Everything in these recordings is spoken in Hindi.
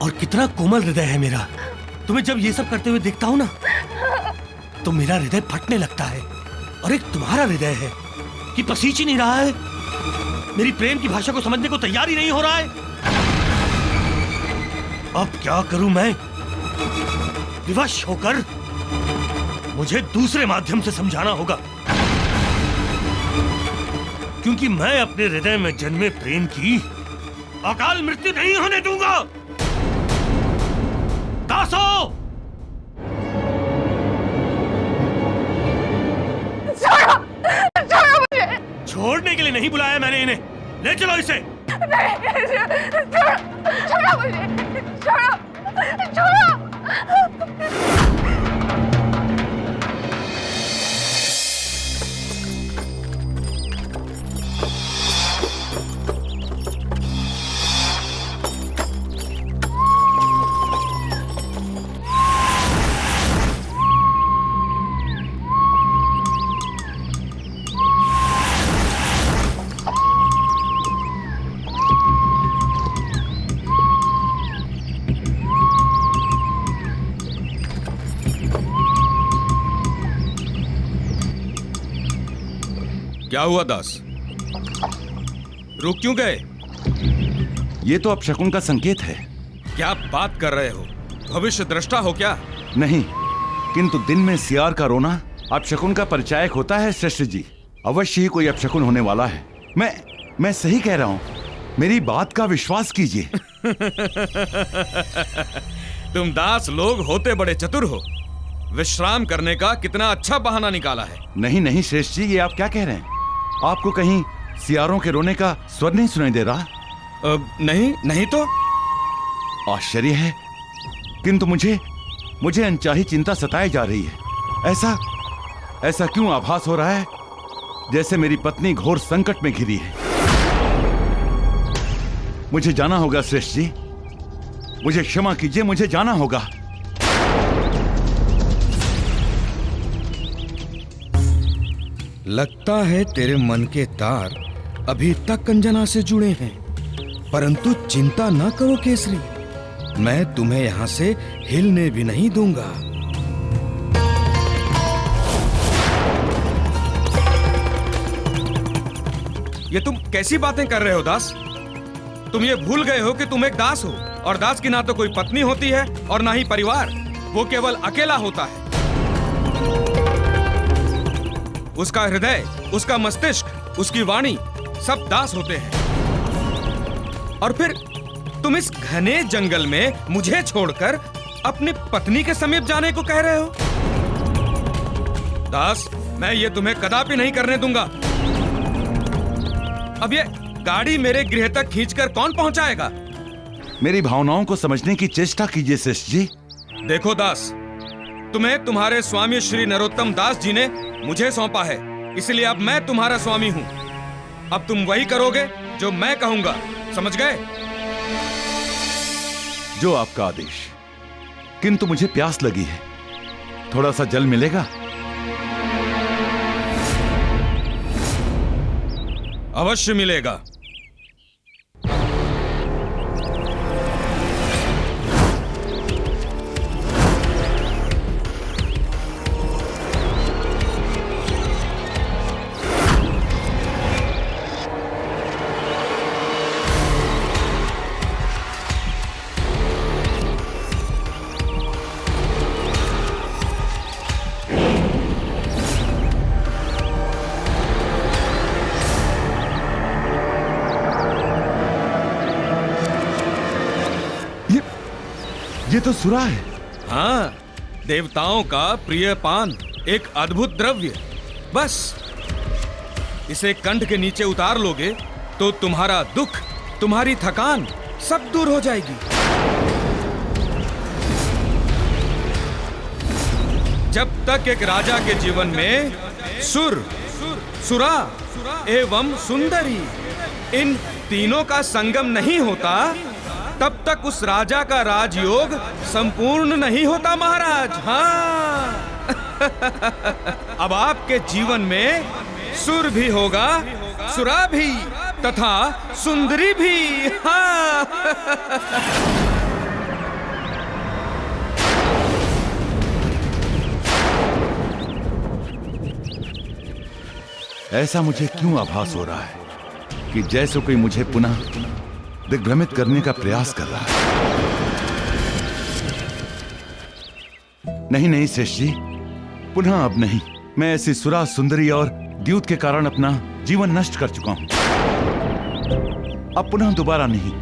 और कितना कोमल हृदय है मेरा। तुम्हें जब ये सब करते हुए देखता हूँ ना, तो मेरा हृदय फटने लगता है। और एक तुम्हारा हृदय है कि पसीज ही नहीं रहा है, मेरी प्रेम की भाषा को समझने को तैयार ही नहीं हो रहा है। अब क्या करूं मैं? विवश होकर मुझे दूसरे माध्यम से समझाना होगा, क्योंकि मैं अपने हृदय में जन्मे प्रेम की अकाल मृत्यु नहीं होने दूंगा। दासो! छोड़ो मुझे। छोड़ने के लिए नहीं बुलाया मैंने इन्हें, ले चलो इसे। नहीं, छोड़ो मुझे, छोड़ो। क्या हुआ दास? रुक क्यों गए? ये तो अपशकुन का संकेत है। क्या बात कर रहे हो? भविष्य दृष्टा हो क्या? नहीं, किंतु दिन में सियार का रोना अपशकुन का परिचायक होता है श्रेष्ठ जी। अवश्य ही कोई अपशकुन होने वाला है। मैं सही कह रहा हूँ, मेरी बात का विश्वास कीजिए। तुम दास लोग होते बड़े चतुर हो। विश्राम करने का कितना अच्छा बहाना निकाला है। नहीं श्रेष्ठ जी, ये आप क्या कह रहे हैं? आपको कहीं सियारों के रोने का स्वर नहीं सुनाई दे रहा? नहीं तो। आश्चर्य है, किंतु मुझे अनचाही चिंता सताई जा रही है। ऐसा क्यों आभास हो रहा है जैसे मेरी पत्नी घोर संकट में घिरी है। मुझे जाना होगा श्रेष्ठ जी, मुझे क्षमा कीजिए, मुझे जाना होगा। लगता है तेरे मन के तार अभी तक अंजना से जुड़े हैं, परंतु चिंता न करो केसरी, मैं तुम्हें यहां से हिलने भी नहीं दूंगा। ये तुम कैसी बातें कर रहे हो दास? तुम ये भूल गए हो कि तुम एक दास हो, और दास की ना तो कोई पत्नी होती है और ना ही परिवार, वो केवल अकेला होता है। उसका हृदय, उसका मस्तिष्क, उसकी वाणी सब दास होते हैं। और फिर तुम इस घने जंगल में मुझे छोड़कर अपनी पत्नी के समीप जाने को कह रहे हो? दास, मैं ये तुम्हें कदापि नहीं करने दूंगा। अब ये गाड़ी मेरे गृह तक खींचकर कौन पहुंचाएगा? मेरी भावनाओं को समझने की चेष्टा कीजिए श्रेष्ठ जी। देखो दास, तुम्हें तुम्हारे स्वामी श्री नरोत्तम दास जी ने मुझे सौंपा है, इसलिए अब मैं तुम्हारा स्वामी हूं। अब तुम वही करोगे जो मैं कहूंगा, समझ गए? जो आपका आदेश। किंतु मुझे प्यास लगी है, थोड़ा सा जल मिलेगा? अवश्य मिलेगा। ये तो सुरा है। हाँ, देवताओं का प्रिय पान, एक अद्भुत द्रव्य। बस इसे कंठ के नीचे उतार लोगे तो तुम्हारा दुख, तुम्हारी थकान सब दूर हो जाएगी। जब तक एक राजा के जीवन में सुरा एवं सुंदरी, इन तीनों का संगम नहीं होता, तब तक उस राजा का राजयोग संपूर्ण नहीं होता महाराज। हाँ। अब आपके जीवन में सुर भी होगा, सुरा भी तथा सुंदरी भी। हाँ। ऐसा मुझे क्यों आभास हो रहा है कि जैसे कोई मुझे पुनः दिग्भ्रमित करने का प्रयास कर रहा है। नहीं नहीं श्रेष्ठ जी, पुनः अब नहीं। मैं ऐसी सुरा सुंदरी और द्यूत के कारण अपना जीवन नष्ट कर चुका हूं। अब पुनः दोबारा नहीं।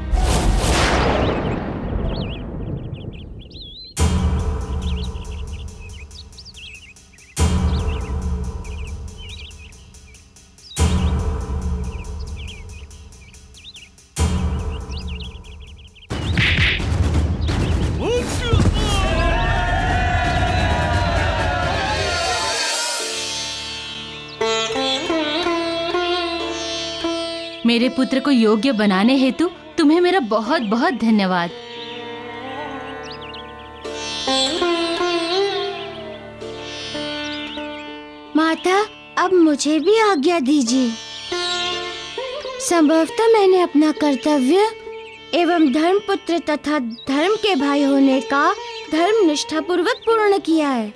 मेरे पुत्र को योग्य बनाने हेतु तुम्हें मेरा बहुत बहुत धन्यवाद। माता, अब मुझे भी आज्ञा दीजिए। संभवतः मैंने अपना कर्तव्य एवं धर्मपुत्र तथा धर्म के भाई होने का धर्म निष्ठा पूर्वक पूर्ण किया है।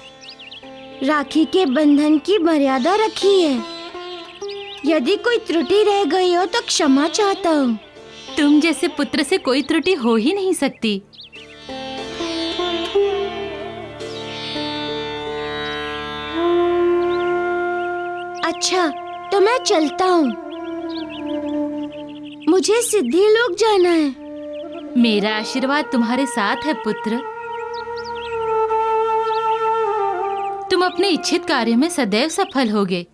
राखी के बंधन की मर्यादा रखी है। यदि कोई त्रुटि रह गई हो तो क्षमा चाहता हूँ। तुम जैसे पुत्र से कोई त्रुटि हो ही नहीं सकती। अच्छा, तो मैं चलता हूँ। मुझे सिद्धि लोक जाना है। मेरा आशीर्वाद तुम्हारे साथ है पुत्र। तुम अपने इच्छित कार्य में सदैव सफल होगे।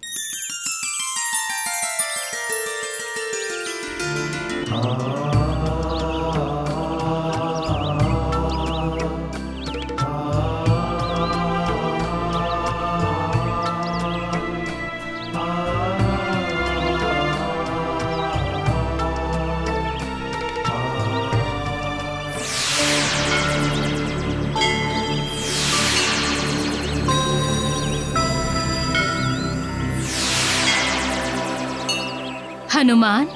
हनुमान,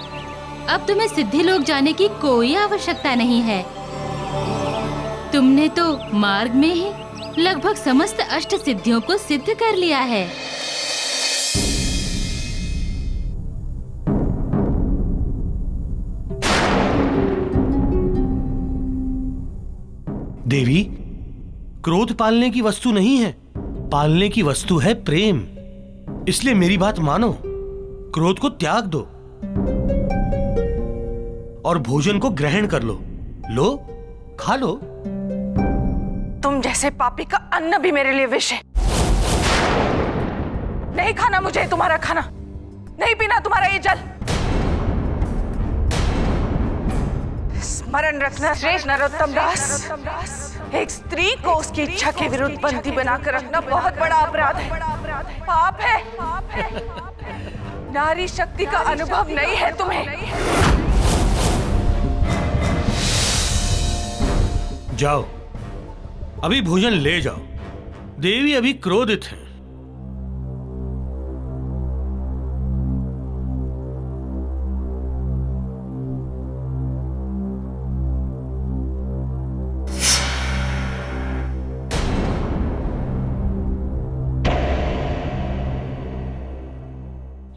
अब तुम्हें सिद्धि लोक जाने की कोई आवश्यकता नहीं है। तुमने तो मार्ग में ही लगभग समस्त अष्ट सिद्धियों को सिद्ध कर लिया है। देवी, क्रोध पालने की वस्तु नहीं है, पालने की वस्तु है प्रेम। इसलिए मेरी बात मानो, क्रोध को त्याग दो और भोजन को ग्रहण कर लो। लो, खा लो। तुम जैसे पापी का अन्न भी मेरे लिए विष है। नहीं खाना मुझे तुम्हारा खाना, नहीं पीना तुम्हारा ये जल। स्मरण रखना श्रेष्ठ नरोत्तम दास, एक स्त्री को उसकी इच्छा के विरुद्ध बंदी बनाकर रखना बहुत बड़ा अपराध है, पाप है। नारी शक्ति का अनुभव नहीं है तुम्हें। जाओ, अभी भोजन ले जाओ। देवी अभी क्रोधित हैं।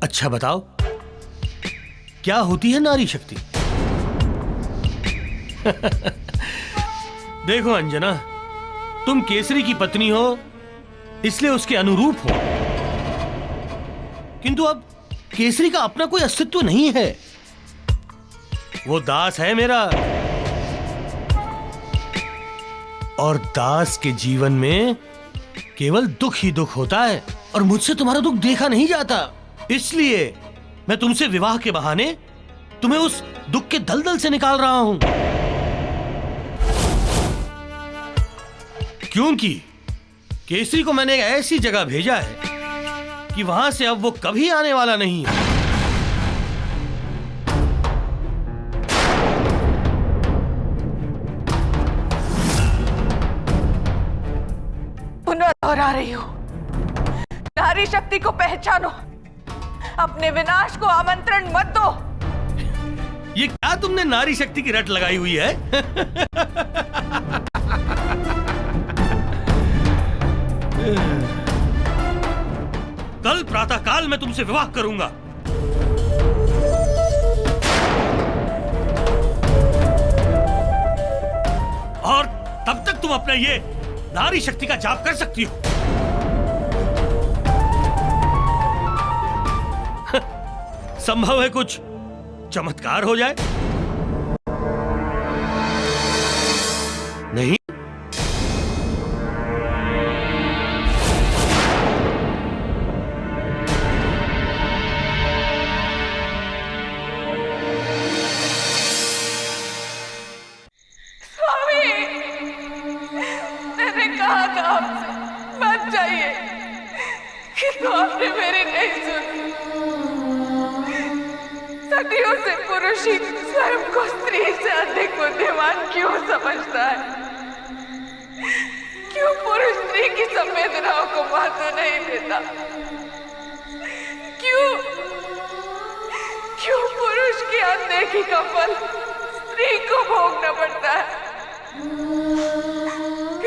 अच्छा बताओ, क्या होती है नारी शक्ति? देखो अंजना, तुम केसरी की पत्नी हो, इसलिए उसके अनुरूप हो। किंतु अब केसरी का अपना कोई अस्तित्व नहीं है। वो दास है मेरा, और दास के जीवन में केवल दुख ही दुख होता है, और मुझसे तुम्हारा दुख देखा नहीं जाता। इसलिए मैं तुमसे विवाह के बहाने तुम्हें उस दुख के दलदल से निकाल रहा हूं। क्योंकि केसरी को मैंने एक ऐसी जगह भेजा है कि वहां से अब वो कभी आने वाला नहीं है। पुनः दोहरा रही हूं, नारी शक्ति को पहचानो, अपने विनाश को आमंत्रण मत दो। ये क्या तुमने नारी शक्ति की रट लगाई हुई है? कल प्रातःकाल मैं तुमसे विवाह करूंगा। और तब तक तुम अपना ये नारी शक्ति का जाप कर सकती हो। संभव है कुछ चमत्कार हो जाए। नहीं, मैंने कहा था आपसे मत जाइए, किंतु आपने मेरी नहीं सुनी। सदियों से पुरुष ही स्वयं को स्त्री से अधिक बुद्धिमान क्यों समझता है? क्यों पुरुष स्त्री की संवेदनाओं को महत्व नहीं देता? क्यों पुरुष की अनदेखी का फल स्त्री को भोगना पड़ता है?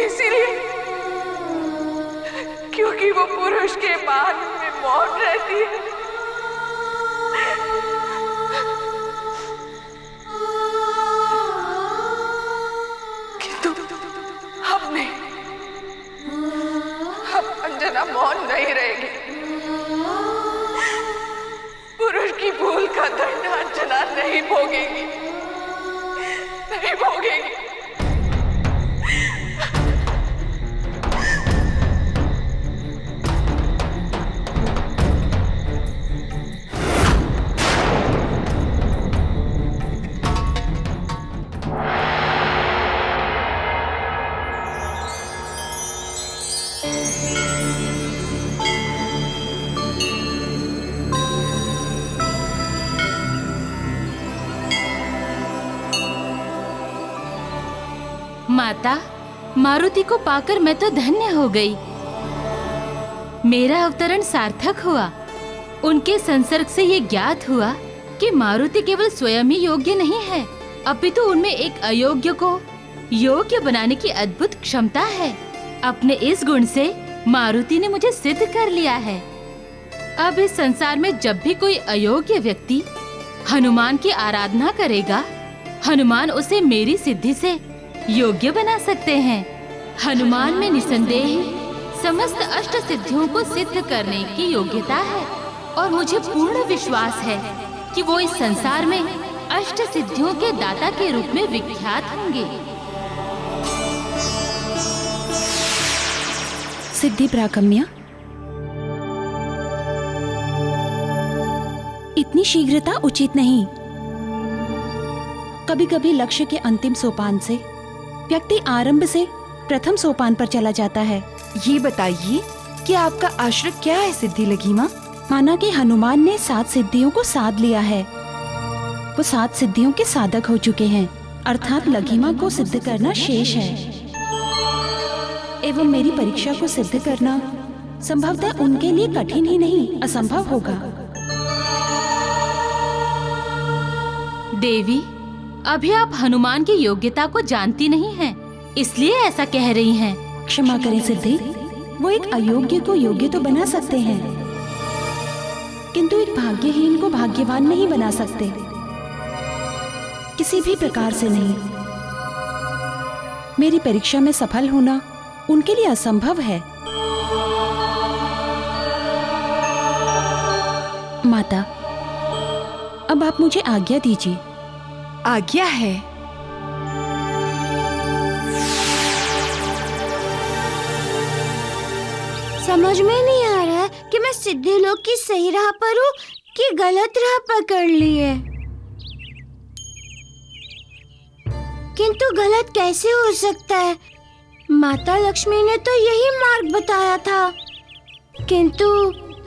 इसीलिए क्योंकि वो पुरुष के मान में मौन रहती है। किंतु हमने अंजना मौन नहीं रहेगी। पुरुष की भूल का दंड अंजना नहीं भोगेगी, नहीं भोगेगी। माता, मारुति को पाकर मैं तो धन्य हो गई। मेरा अवतरण सार्थक हुआ। उनके संसर्ग से ये ज्ञात हुआ कि मारुति केवल स्वयं ही योग्य नहीं है, अपितु उनमें एक अयोग्य को योग्य बनाने की अद्भुत क्षमता है। अपने इस गुण से मारुति ने मुझे सिद्ध कर लिया है। अब इस संसार में जब भी कोई अयोग्य व्यक्ति हनुमान की आराधना करेगा, हनुमान उसे मेरी सिद्धि से योग्य बना सकते हैं। हनुमान में निसंदेह समस्त अष्ट सिद्धियों को सिद्ध करने की योग्यता है और मुझे पूर्ण विश्वास है कि वो इस संसार में अष्ट सिद्धियों के दाता के रूप में विख्यात होंगे। सिद्धि प्राकम्य, इतनी शीघ्रता उचित नहीं। कभी कभी लक्ष्य के अंतिम सोपान से व्यक्ति आरंभ से प्रथम सोपान पर चला जाता है। ये बताइए कि आपका आश्रय क्या है सिद्धि लघिमा? माना कि हनुमान ने 7 सिद्धियों को साध लिया है। वो 7 सिद्धियों के साधक हो चुके हैं, अर्थात लघिमा को सिद्ध करना शेष है। एवं मेरी परीक्षा को सिद्ध करना संभवतः उनके लिए कठिन ही नहीं, असंभव होगा। देवी, अभी आप हनुमान की योग्यता को जानती नहीं हैं, इसलिए ऐसा कह रही हैं। क्षमा करें सिद्धि, वो एक अयोग्य को योग्य तो बना सकते हैं, किंतु एक भाग्यहीन को भाग्यवान नहीं बना सकते, किसी भी प्रकार से नहीं। मेरी परीक्षा में सफल होना उनके लिए असंभव है। माता, अब आप मुझे आज्ञा दीजिए। आज्ञा है। समझ में नहीं आ रहा है कि मैं सिद्धि लोग की सही राह पर हूँ कि गलत राह पकड़ ली है। किंतु गलत कैसे हो सकता है? माता लक्ष्मी ने तो यही मार्ग बताया था, किंतु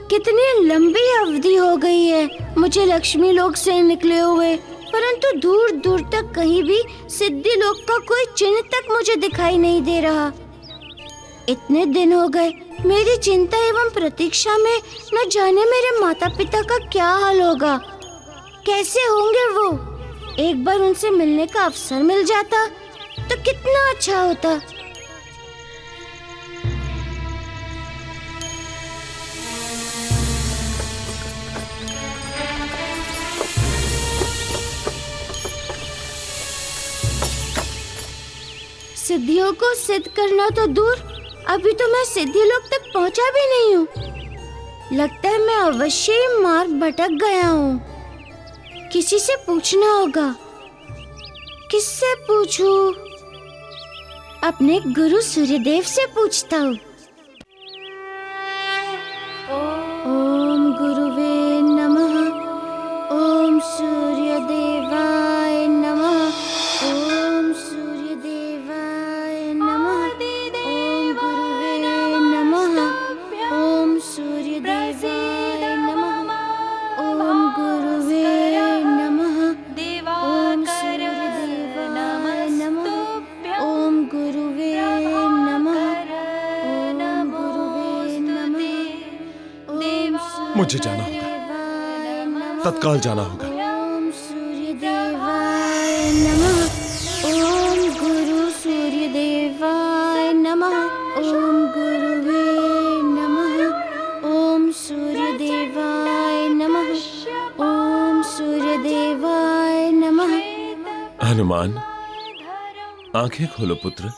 कितनी लंबी अवधि हो गई है मुझे लक्ष्मी लोक से निकले हुए, परंतु दूर दूर तक कहीं भी सिद्धि लोक का कोई चिन्ह तक मुझे दिखाई नहीं दे रहा। इतने दिन हो गए, मेरी चिंता एवं प्रतीक्षा में न जाने मेरे माता पिता का क्या हाल होगा, कैसे होंगे वो। एक बार उनसे मिलने का अवसर मिल जाता तो कितना अच्छा होता। सिद्धियों को सिद्ध करना तो दूर, अभी तो मैं सिद्धि लोक तक पहुंचा भी नहीं हूँ। लगता है मैं अवश्य ही मार्ग भटक गया हूँ। किसी से पूछना होगा। किससे पूछूं? अपने गुरु सूर्यदेव से पूछता हूँ। ओम गुरुवे नमः। ओम सूर्यदेवाय नमः। ओम सूर्यदेवाय नमः। ओम गुरुवे नमः। ओम सूर्यदेवाय नमः। ओम गुरुवे नमः। ओम सूर्यदेवाय नमः। ओम गुरुवे नमः। ओम गुरुवे नमः। मुझे जाना होगा, तत्काल जाना होगा। ओम सूर्यदेवाय नमः। ओम गुरु सूर्यदेवाय नमः। ओम गुरुवे नमः। ओम सूर्यदेवाय नमः। ओम सूर्यदेवाय नमः। हनुमान, आंखें खोलो पुत्र।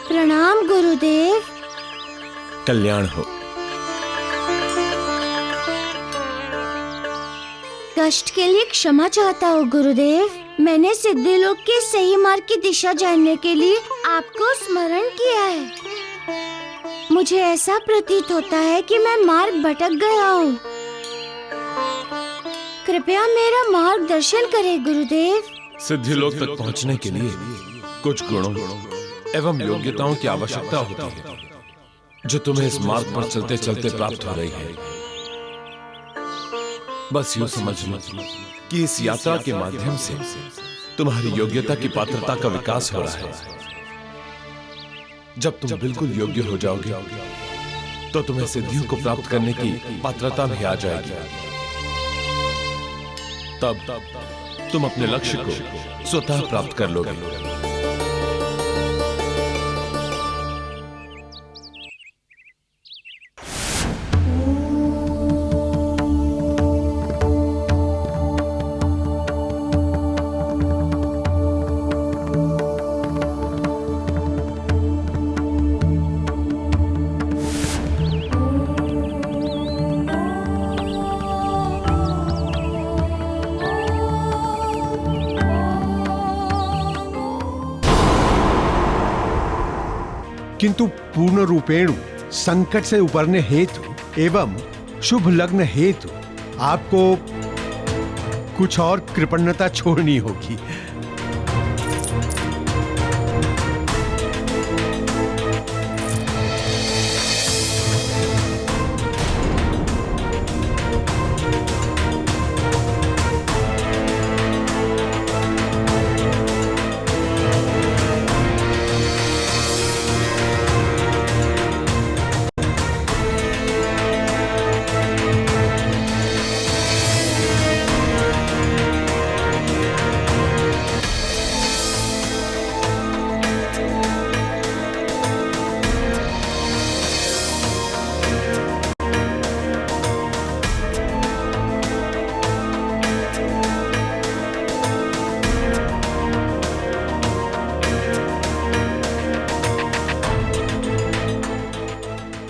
प्रणाम गुरुदेव। कल्याण हो। कष्ट के लिए क्षमा चाहता हूँ गुरुदेव। मैंने सिद्धि लोक के सही मार्ग की दिशा जानने के लिए आपको स्मरण किया है। मुझे ऐसा प्रतीत होता है कि मैं मार्ग भटक गया हूँ। कृपया मेरा मार्गदर्शन करें गुरुदेव। सिद्धि लोक तक पहुंचने के लिए कुछ गुणों एवं योग्यताओं की आवश्यकता होती है, जो तुम्हें इस मार्ग पर चलते चलते प्राप्त हो रही है। बस यूं समझ लो कि इस यात्रा के माध्यम से तुम्हारी योग्यता की पात्रता का विकास हो रहा है। जब तुम बिल्कुल योग्य हो जाओगे तो तुम्हें सिद्धियों को प्राप्त करने की पात्रता भी आ जाएगी। तब तुम अपने लक्ष्य को स्वतः प्राप्त कर लोगे। किंतु पूर्ण रूपेण संकट से उबरने हेतु एवं शुभ लग्न हेतु आपको कुछ और कृपणता छोड़नी होगी।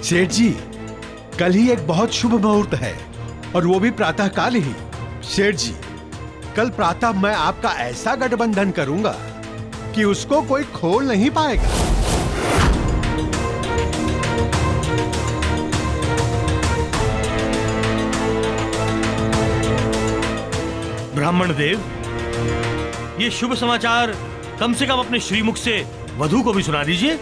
सेठ जी, कल ही एक बहुत शुभ मुहूर्त है और वो भी प्रातः काल ही। सेठ जी, कल प्रातः मैं आपका ऐसा गठबंधन करूंगा कि उसको कोई खोल नहीं पाएगा। ब्राह्मण देव, ये शुभ समाचार कम से कम अपने श्रीमुख से वधू को भी सुना दीजिए।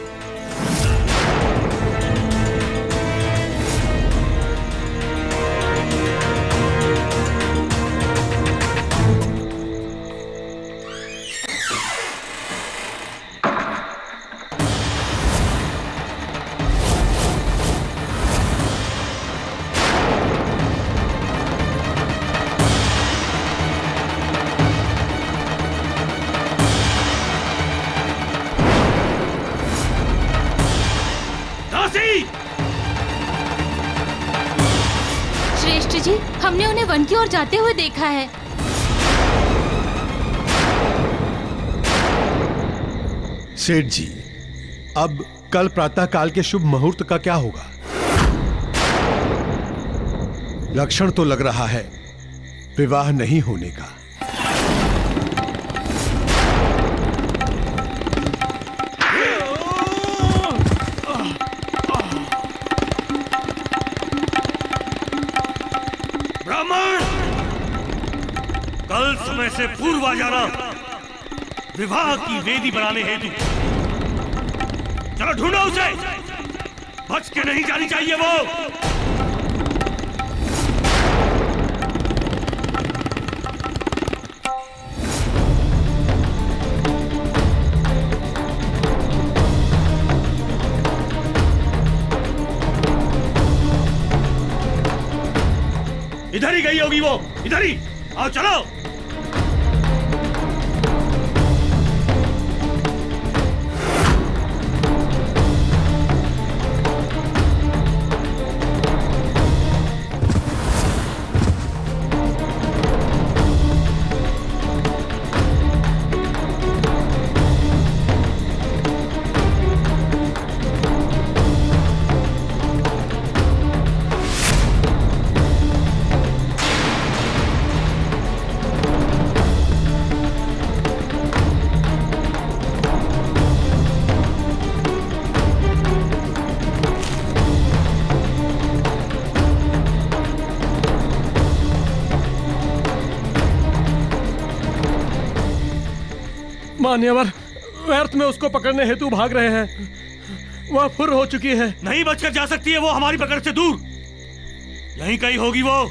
दासी! श्रेष्ठ जी, हमने उन्हें वन की ओर जाते हुए देखा है। सेठ जी, अब कल प्रातः काल के शुभ मुहूर्त का क्या होगा? लक्षण तो लग रहा है विवाह नहीं होने का। ब्राह्मण, कल समय से पूर्व आ जाना, विवाह की वेदी बनाने हेतु। चलो ढूंढो उसे, बच के नहीं जानी चाहिए वो। इधर ही गई होगी वो, इधर ही। आओ चलो। मान्यवर, व्यर्थ में उसको पकड़ने हेतु भाग रहे हैं। वह फुर हो चुकी है। नहीं बचकर जा सकती है वो हमारी पकड़ से दूर। यहीं कहीं होगी वो।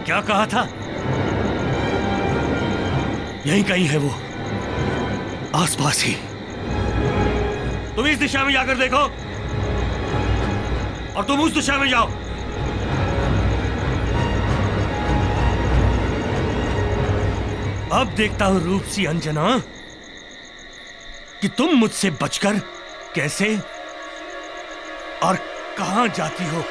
क्या कहा था? यहीं कहीं है वो, आसपास ही। तुम इस दिशा में जाकर देखो और तुम उस दिशा में जाओ। अब देखता हूं रूपसी अंजना कि तुम मुझसे बचकर कैसे और कहां जाती हो।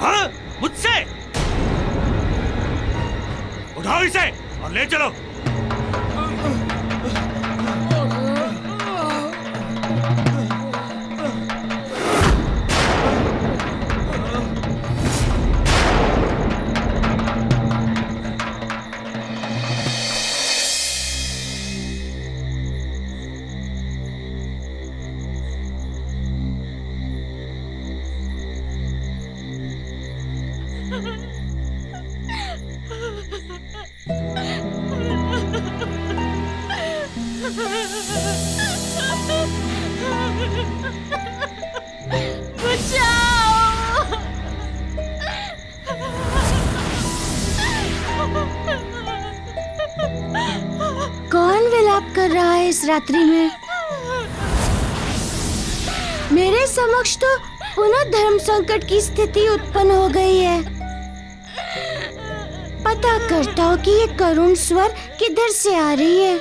हाँ, मुझसे। उठाओ इसे और ले चलो। कौन विलाप कर रहा है इस रात्रि में? मेरे समक्ष तो पुनः धर्म संकट की स्थिति उत्पन्न हो गई है। पता करता हूँ कि ये करुण स्वर किधर से आ रही है।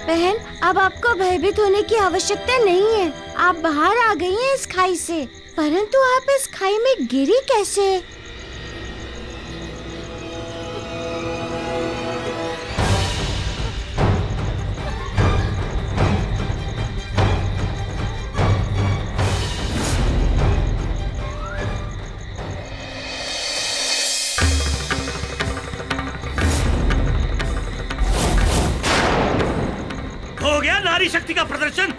बहन, अब आपको भयभीत होने की आवश्यकता नहीं है। आप बाहर आ गई हैं इस खाई से, परंतु आप इस खाई में गिरी कैसे? हो गया नारी शक्ति का प्रदर्शन?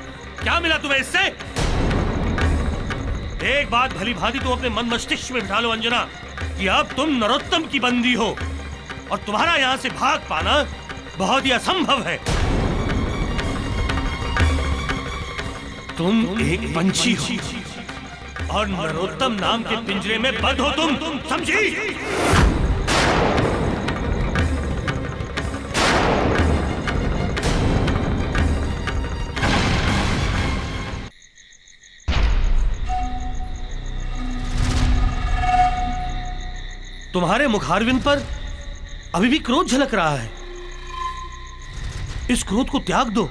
क्या मिला तुम्हें इससे? एक बात भली भांति तुम अपने मन मस्तिष्क में बिठा लो अंजना, कि अब तुम नरोत्तम की बंदी हो और तुम्हारा यहाँ से भाग पाना बहुत ही असंभव है। तुम एक पंछी हो और नरोत्तम नाम के पिंजरे में बंद हो तुम समझी? तुम्हारे मुखारविंद पर अभी भी क्रोध झलक रहा है। इस क्रोध को त्याग दो।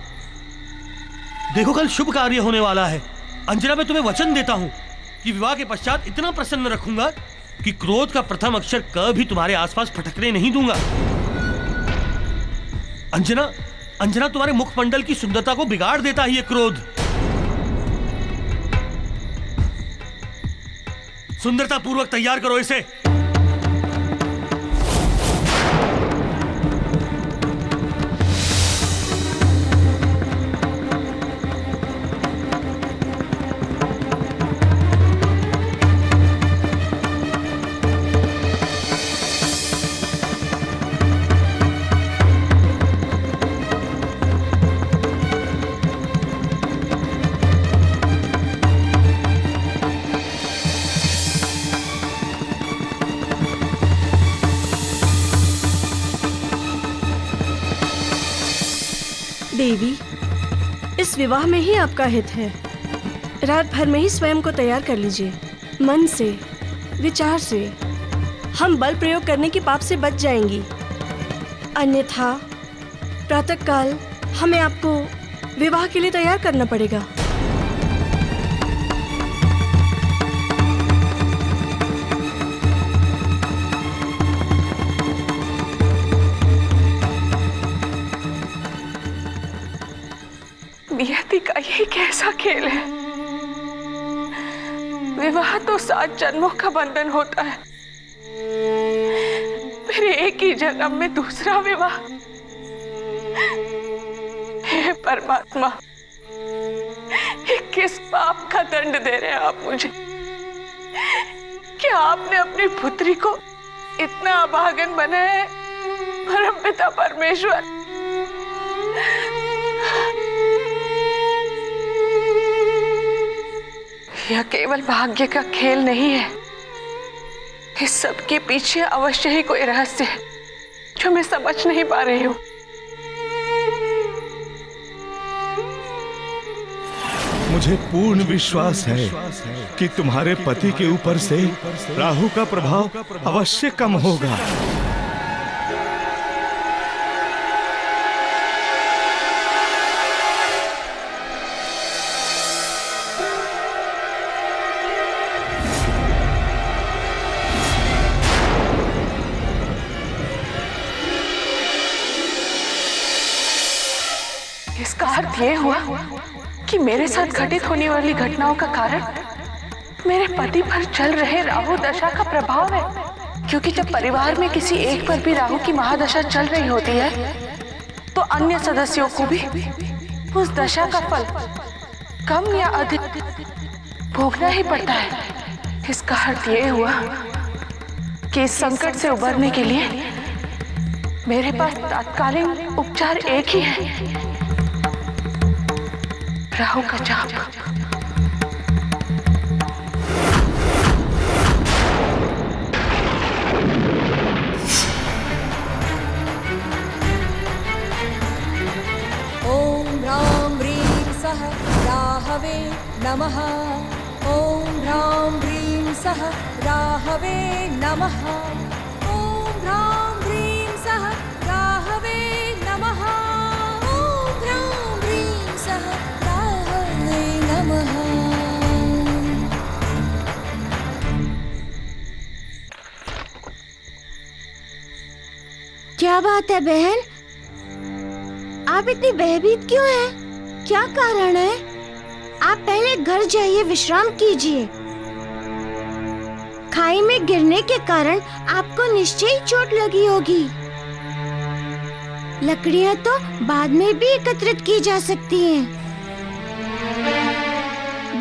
देखो, कल शुभ कार्य होने वाला है। अंजना, मैं तुम्हें वचन देता हूं कि विवाह के पश्चात इतना प्रसन्न रखूंगा कि क्रोध का प्रथम अक्षर कभी तुम्हारे आसपास फटकने नहीं दूंगा। अंजना, अंजना, तुम्हारे मुखमंडल की सुंदरता को बिगाड़ देता है ये क्रोध। सुंदरता पूर्वक तैयार करो इसे। देवी, इस विवाह में ही आपका हित है। रात भर में ही स्वयं को तैयार कर लीजिए। मन से, विचार से हम बल प्रयोग करने की पाप से बच जाएंगी। अन्यथा प्रातःकाल हमें आपको विवाह के लिए तैयार करना पड़ेगा। ये कैसा खेल है? विवाह तो 7 जन्मों का बंधन होता है, फिर एक ही जन्म में दूसरा विवाह। हे परमात्मा, ये किस पाप का दंड दे रहे हैं आप मुझे? क्या आपने अपनी पुत्री को इतना अभागन बनाया है? परमपिता परमेश्वर, यह केवल भाग्य का खेल नहीं है। इस सब के पीछे अवश्य ही कोई रहस्य है जो मैं समझ नहीं पा रही हूँ। मुझे पूर्ण विश्वास है कि तुम्हारे पति के ऊपर से राहु का प्रभाव अवश्य कम होगा। इसका अर्थ ये हुआ कि मेरे साथ घटित होने वाली घटनाओं का कारण मेरे पति पर चल रहे राहु दशा का प्रभाव है। क्योंकि जब परिवार में किसी एक पर भी राहु की महादशा चल रही होती है तो अन्य सदस्यों को भी उस दशा का फल कम या अधिक भोगना ही पड़ता है। इसका अर्थ ये हुआ कि इस संकट से उबरने के लिए मेरे पास तात्कालिक उपचार एक ही है, राहु का जाप। ओम ह्रां ह्रीं सः राहवे नमः। ओम ह्रां ह्रीं सः राहवे नमः। ओम ह्रां ह्रीं सः राहवे नमः। ओम ह्रां ह्रीं सः राहवे नमः। क्या बात है बहन, आप इतनी भयभीत क्यों हैं? क्या कारण है? आप पहले घर जाइए, विश्राम कीजिए। खाई में गिरने के कारण आपको निश्चय ही चोट लगी होगी। लकड़ियां तो बाद में भी एकत्रित की जा सकती हैं।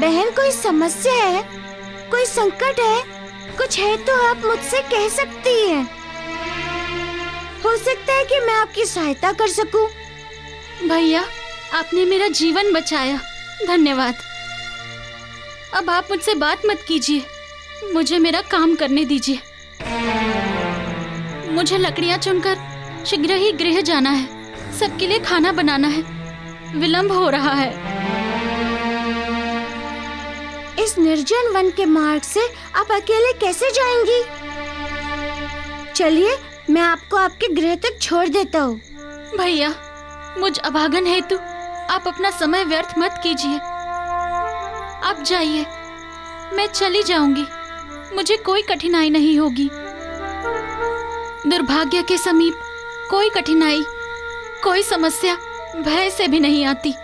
बहन, कोई समस्या है, कोई संकट है, कुछ है तो आप मुझसे कह सकती हैं। हो सकता है कि मैं आपकी सहायता कर सकूं। भैया, आपने मेरा जीवन बचाया, धन्यवाद। अब आप मुझसे बात मत कीजिए, मुझे मेरा काम करने दीजिए। मुझे लकड़ियां चुनकर शीघ्र ही गृह जाना है, सबके लिए खाना बनाना है, विलंब हो रहा है। इस निर्जन वन के मार्ग से आप अकेले कैसे जाएंगी? चलिए, मैं आपको आपके गृह तक छोड़ देता हूँ। भैया, मुझ अभागन हेतु आप अपना समय व्यर्थ मत कीजिए। आप जाइए, मैं चली जाऊंगी, मुझे कोई कठिनाई नहीं होगी। दुर्भाग्य के समीप कोई कठिनाई, कोई समस्या भय से भी नहीं आती।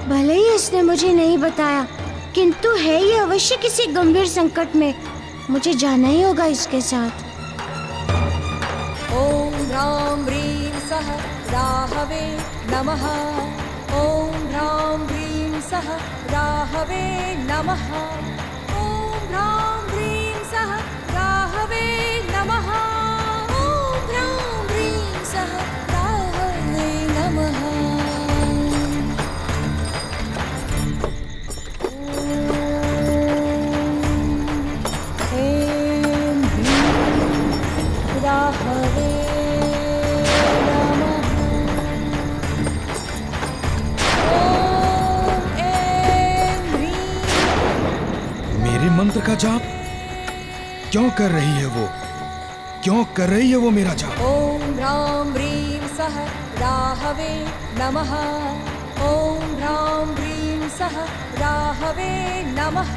भले ही इसने मुझे नहीं बताया, किंतु है ये अवश्य किसी गंभीर संकट में। मुझे जाना ही होगा इसके साथ। ओम ह्रां ह्रीं सः राहवे नमः। ओम ह्रां ह्रीं सः राहवे नमः। ओम ह्रां ह्रीं सः राहवे नमः। ओम ह्रां ह्रीं सः राहवे नमः। राहवे नमः। ओम ऐं ह्रीं। मेरे मंत्र का जाप क्यों कर रही है वो? क्यों कर रही है वो मेरा जाप? ओम ह्रां ह्रीं सः राहवे नमः। ओम ह्रां ह्रीं ह्रीं सः राहवे नमः।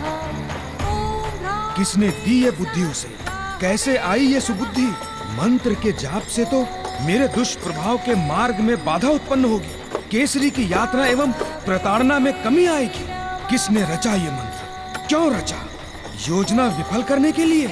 ॐ ह्रां किसने दी ये बुद्धि उसे? कैसे आई ये सुबुद्धि? मंत्र के जाप से तो मेरे दुष्प्रभाव के मार्ग में बाधा उत्पन्न होगी, केसरी की यात्रा एवं प्रताड़ना में कमी आएगी। किसने रचा ये मंत्र? क्यों रचा? योजना विफल करने के लिए?